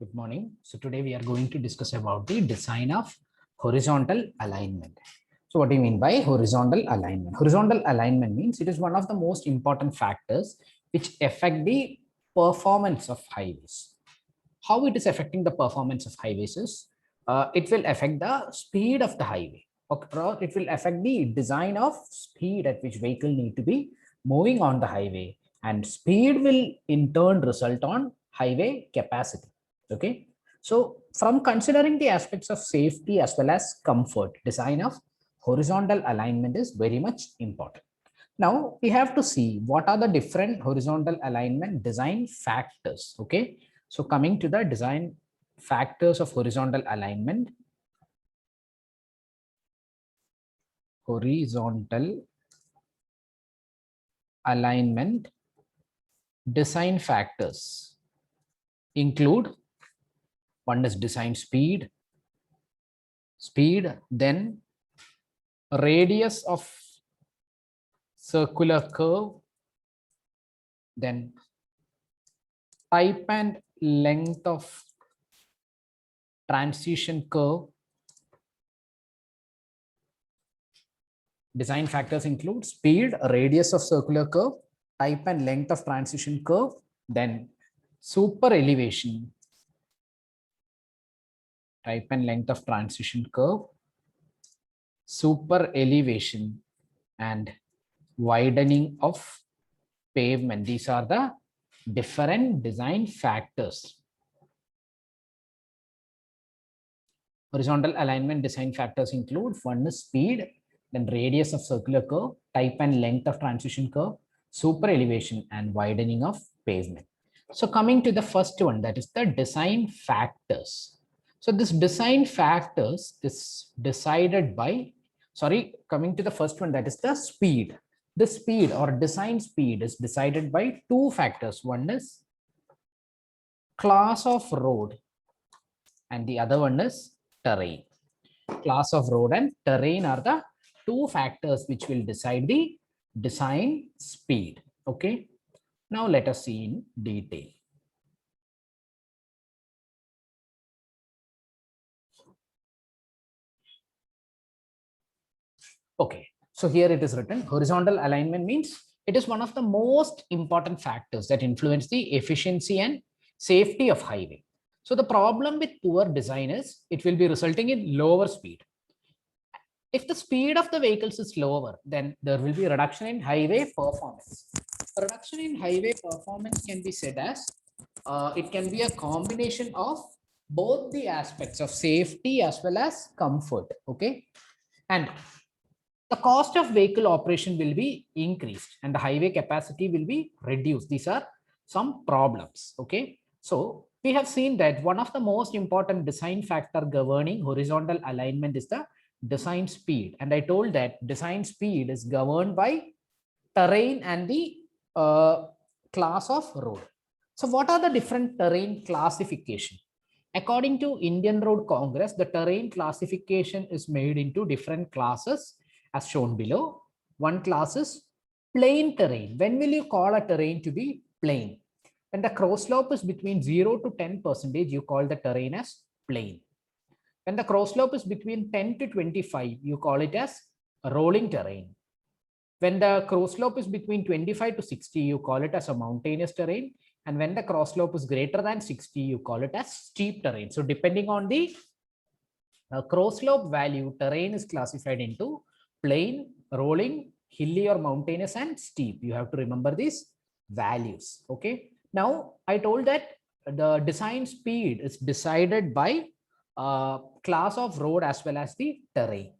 Good morning. So today we are going to discuss about the design of horizontal alignment. So what do you mean by horizontal alignment? Horizontal alignment means it is one of the most important factors which affect the performance of highways. How it is affecting the performance of highways is it will affect the speed of the highway, or it will affect the design of speed at which vehicle need to be moving on the highway, and speed will in turn result on highway capacity. Okay, so from considering the aspects of safety as well as comfort, design of horizontal alignment is very much important. Now we have to see what are the different horizontal alignment design factors. Okay, so coming to the design factors of horizontal alignment. Horizontal alignment design factors include, one is design speed, then radius of circular curve, then type and length of transition curve. Design factors include speed, radius of circular curve, type and length of transition curve, then super elevation, type and length of transition curve, super elevation, and widening of pavement. These are the different design factors. Horizontal alignment design factors include, one is speed, then radius of circular curve, type and length of transition curve, super elevation, and widening of pavement. So coming to the first one, that is the design factors. So this design factors is decided by, coming to the first one, that is the speed. The speed or design speed is decided by two factors. One is class of road and the other one is terrain. Class of road and terrain are the two factors which will decide the design speed. Okay, now let us see in detail. Okay, so here it is written, horizontal alignment means it is one of the most important factors that influence the efficiency and safety of highway. So the problem with poor design is it will be resulting in lower speed. If the speed of the vehicles is lower, then there will be a reduction in highway performance. A reduction in highway performance can be said as, it can be a combination of both the aspects of safety as well as comfort. Okay, and the cost of vehicle operation will be increased and the highway capacity will be reduced. These are some problems. Okay, so we have seen that one of the most important design factor governing horizontal alignment is the design speed, and I told that design speed is governed by terrain and the class of road. So what are the different terrain classification? According to Indian Road Congress, the terrain classification is made into different classes as shown below. One class is plain terrain. When will you call a terrain to be plain? When the cross slope is between 0 to 10%, you call the terrain as plain. When the cross slope is between 10 to 25, you call it as rolling terrain. When the cross slope is between 25 to 60, you call it as a mountainous terrain. And when the cross slope is greater than 60, you call it as steep terrain. So depending on the cross slope value, terrain is classified into plain, rolling, hilly or mountainous, and steep. You have to remember these values. Okay. Now I told that the design speed is decided by class of road as well as the terrain.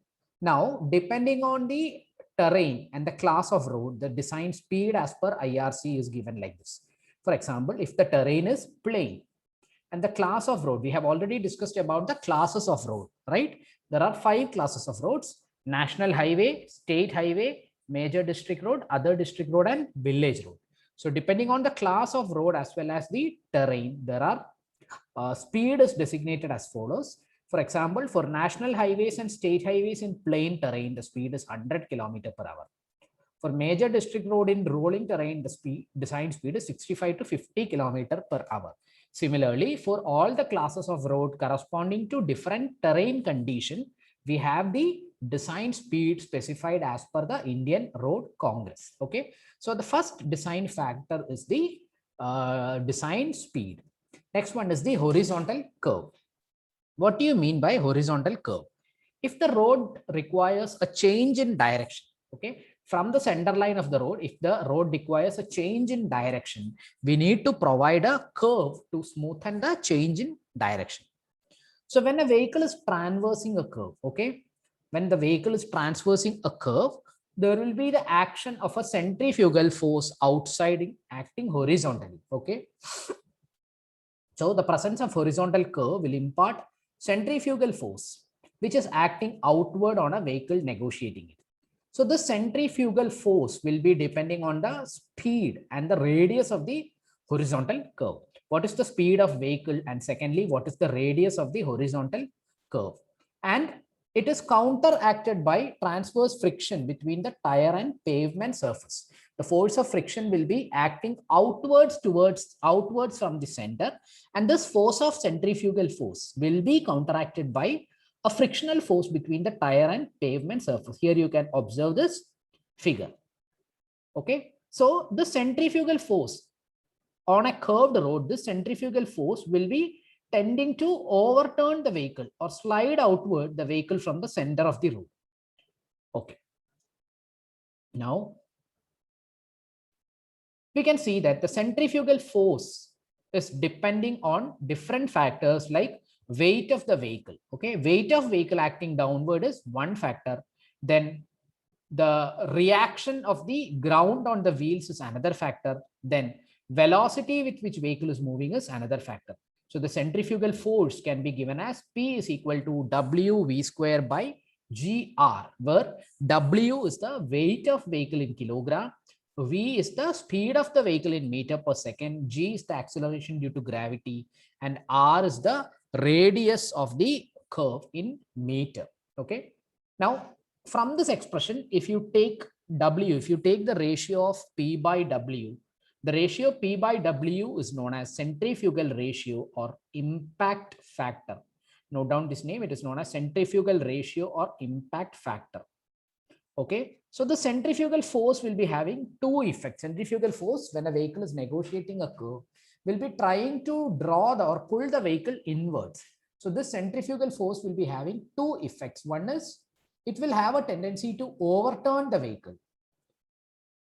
Now, depending on the terrain and the class of road, the design speed as per IRC is given like this. For example, if the terrain is plain and the class of road, we have already discussed about the classes of road, right? There are 5 classes of roads: national highway, state highway, major district road, other district road, and village road. So depending on the class of road as well as the terrain, there are speed is designated as follows. For example, for national highways and state highways in plain terrain, the speed is 100 km/h. For major district road in rolling terrain, the design speed is 65 to 50 km per hour. Similarly, for all the classes of road corresponding to different terrain condition, we have the design speed specified as per the Indian Road Congress. Okay, so the first design factor is the design speed. Next one is the horizontal curve. What do you mean by horizontal curve? If the road requires a change in direction, okay, from the center line of the road, if the road requires a change in direction, we need to provide a curve to smoothen the change in direction. So when a vehicle is traversing a curve, okay, when the vehicle is traversing a curve, there will be the action of a centrifugal force outside acting horizontally. Okay, so the presence of horizontal curve will impart centrifugal force, which is acting outward on a vehicle negotiating it. So the centrifugal force will be depending on the speed and the radius of the horizontal curve. What is the speed of vehicle? And secondly, what is the radius of the horizontal curve? And it is counteracted by transverse friction between the tire and pavement surface. The force of friction will be acting outwards from the center, and this force of centrifugal force will be counteracted by a frictional force between the tire and pavement surface. Here you can observe this figure. Okay, so the centrifugal force on a curved road, this centrifugal force will be tending to overturn the vehicle or slide outward the vehicle from the center of the road. Okay, now we can see that the centrifugal force is depending on different factors like weight of the vehicle. Okay, weight of vehicle acting downward is one factor. Then the reaction of the ground on the wheels is another factor. Then velocity with which vehicle is moving is another factor. So the centrifugal force can be given as P is equal to W V square by GR, where W is the weight of vehicle in kilogram, V is the speed of the vehicle in meter per second, G is the acceleration due to gravity, and R is the radius of the curve in meter. Okay, now from this expression, if you take W, if you take the ratio of P by W, the ratio P by W is known as centrifugal ratio or impact factor. Note down this name, it is known as centrifugal ratio or impact factor. Okay, so the centrifugal force will be having two effects. Centrifugal force, when a vehicle is negotiating a curve, will be trying to draw or pull the vehicle inwards. So this centrifugal force will be having two effects. One is it will have a tendency to overturn the vehicle.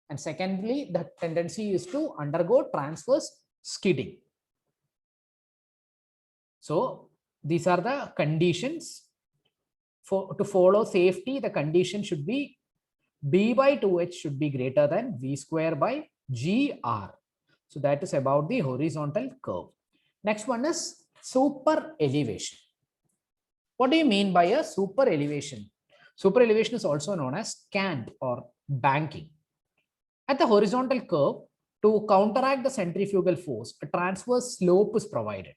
And secondly, the tendency is to undergo transverse skidding. So these are the conditions. To follow safety, the condition should be B by 2H should be greater than V square by GR. So that is about the horizontal curve. Next one is super elevation. What do you mean by a super elevation? Super elevation is also known as cant or banking. At the horizontal curve, to counteract the centrifugal force, a transverse slope is provided.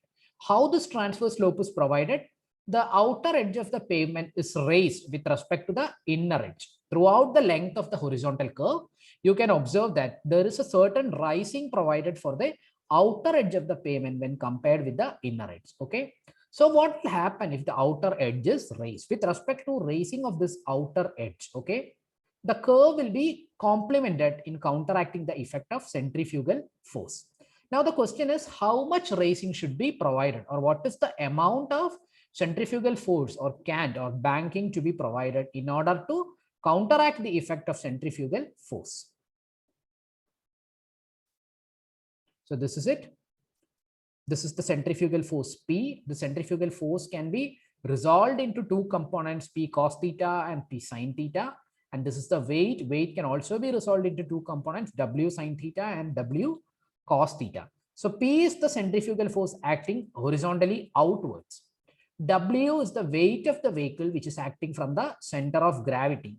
How this transverse slope is provided? The outer edge of the pavement is raised with respect to the inner edge. Throughout the length of the horizontal curve, you can observe that there is a certain rising provided for the outer edge of the pavement when compared with the inner edge. Okay, so what will happen if the outer edge is raised? With respect to raising of this outer edge, okay, the curve will be complemented in counteracting the effect of centrifugal force. Now the question is, how much raising should be provided, or what is the amount of centrifugal force or cant or banking to be provided in order to counteract the effect of centrifugal force? So this is it. This is the centrifugal force P. The centrifugal force can be resolved into two components, P cos theta and P sin theta. And this is the weight. Weight can also be resolved into two components, W sin theta and W cos theta. So P is the centrifugal force acting horizontally outwards. W is the weight of the vehicle which is acting from the center of gravity.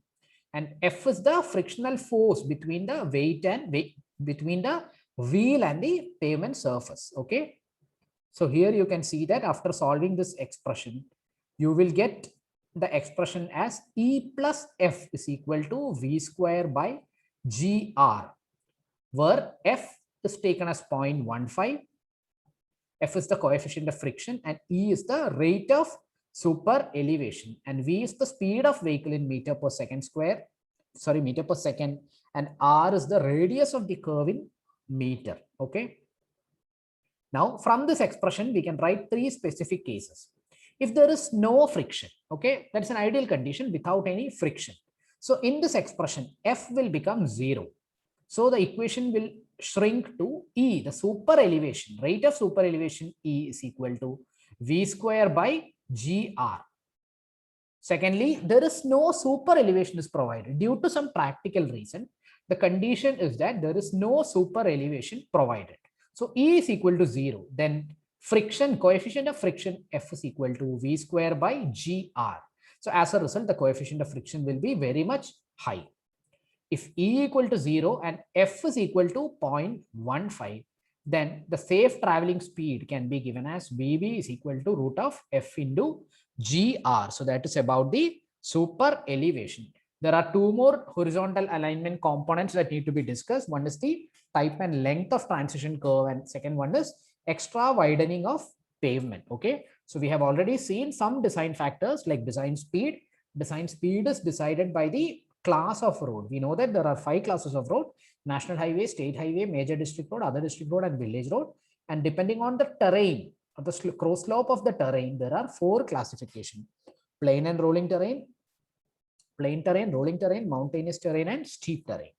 And F is the frictional force between the between the wheel and the pavement surface. Okay. So here you can see that after solving this expression, you will get the expression as E plus F is equal to V square by GR, where F is taken as 0.15, F is the coefficient of friction, and E is the rate of super elevation, and V is the speed of vehicle in meter per second square, sorry, meter per second, and R is the radius of the curve in meter. Okay. Now, from this expression, we can write three specific cases. If there is no friction, okay, that's an ideal condition without any friction. So in this expression, F will become 0. So the equation will shrink to E, the super elevation, rate of super elevation E is equal to V square by GR. Secondly, there is no super elevation is provided due to some practical reason. The condition is that there is no super elevation provided. So E is equal to 0. Then friction, coefficient of friction F is equal to V square by GR. So as a result, the coefficient of friction will be very much high. If E equal to 0 and F is equal to 0.15, then the safe traveling speed can be given as VB is equal to root of F into GR. So that is about the super elevation. There are two more horizontal alignment components that need to be discussed. One is the type and length of transition curve, and second one is extra widening of pavement. Okay, so we have already seen some design factors like design speed. Design speed is decided by the class of road. We know that there are 5 classes of road: national highway, state highway, major district road, other district road, and village road. And depending on the terrain or the cross slope of the terrain, there are 4 classifications: plain and rolling terrain, plain terrain, rolling terrain, mountainous terrain, and steep terrain.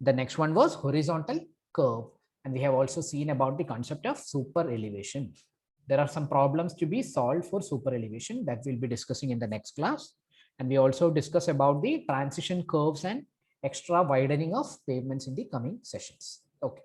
The next one was horizontal curve, and we have also seen about the concept of super elevation. There are some problems to be solved for super elevation that we'll be discussing in the next class. And we also discuss about the transition curves and extra widening of pavements in the coming sessions. Okay.